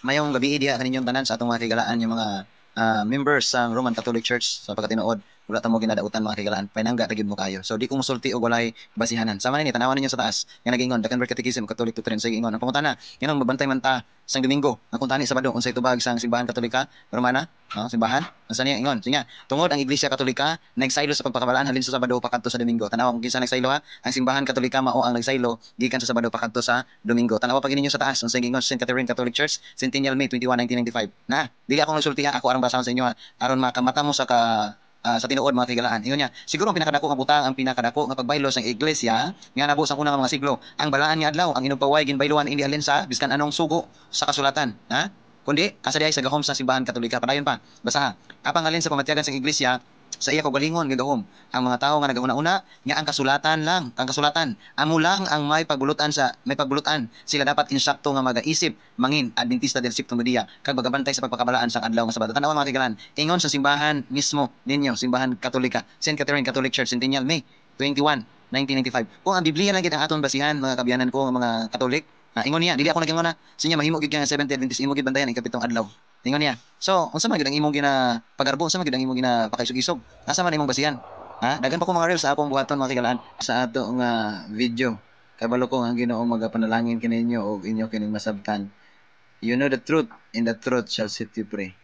Mayong gabi diha kaninyong tanan sa atong mga kigalaan yung mga members sa Roman Catholic Church sa pagkatinuod wala ta mo ginadautan mga kigalaan painangga ra gyud mo kayo. So di ko musulti og walay basihanan. Sama ni tanawan ninyo sa taas nga nagingon the Convert Catechism Catholic Doctrine sa ingon. Ang pangutana, nganong mabantay man ta sang Domingo. Ang kuntani Sabado unsay tubag sang simbahan Katolika Romana? Simbahan. Unsa niya ingon? Sige, tungod ang Iglesia Katolika nagsaylo sa pagpakabalaan halin sa Sabado pakadto sa Domingo. Tanawa kung kinsa nagsaylo ha? Ang simbahan Katolika mao ang nagsaylo gikan sa Sabado pakadto sa Domingo. Tanawa pag ninyo sa taas unsay ingon St. Catherine Catholic Church, Centennial May 21, 1995. Na, dili ako nagsulti ha, ako arang basahon sa inyo ha. Aron makamata mo sa tinuod mga kigalaan. Ingon niya, siguro ang pinakadako nga butang, ang pinakadako nga pagbaylo sa iglesia nga nabuo sa unang mga siglo. Ang balaan nga adlaw, ang inugpaway ginbayluan hindi alin sa biskan anong sugo sa kasulatan, ha? Kundi asa diay sa gahom sa simbahan Katolika. Padayon pa, basa ha. Apang alin sa pamatyagan sa iglesia sa iya kaugalingon nga gahom. Ang mga tawo nga nagauna-una nga ang kasulatan lang, ang kasulatan amo lang ang may pagbulutan. Sila dapat insakto nga magaisip mangin Adventista del Septimo Dia kag magabantay sa pagpakabalaan sa adlaw nga Sabado. Tanawa mga kigalan, ingon sa simbahan mismo ninyo, simbahan Katolika, St. Catherine Catholic Church, Centennial May 21, 1995. Kung ang Biblia lang gid ang aton basihan mga kabyanan ko nga mga Katolik, ingon niya, dili ako nagingon na sinya mahimo gid nga Seventh-day Adventist imo gid bantayan ang kapitong adlaw. Ingon niya. So, unsa man gid ang imong pagarbo, unsa man gid ang imong pakaisog-isog? Asa man imong basihan? Ha? Dagan pa ko mga reels sa akong buhaton mga kigalaan sa ato nga video. Kabalo ko ang Ginoo magapanalangin kininyo og inyo kining masabtan. You know the truth, and the truth shall set you free.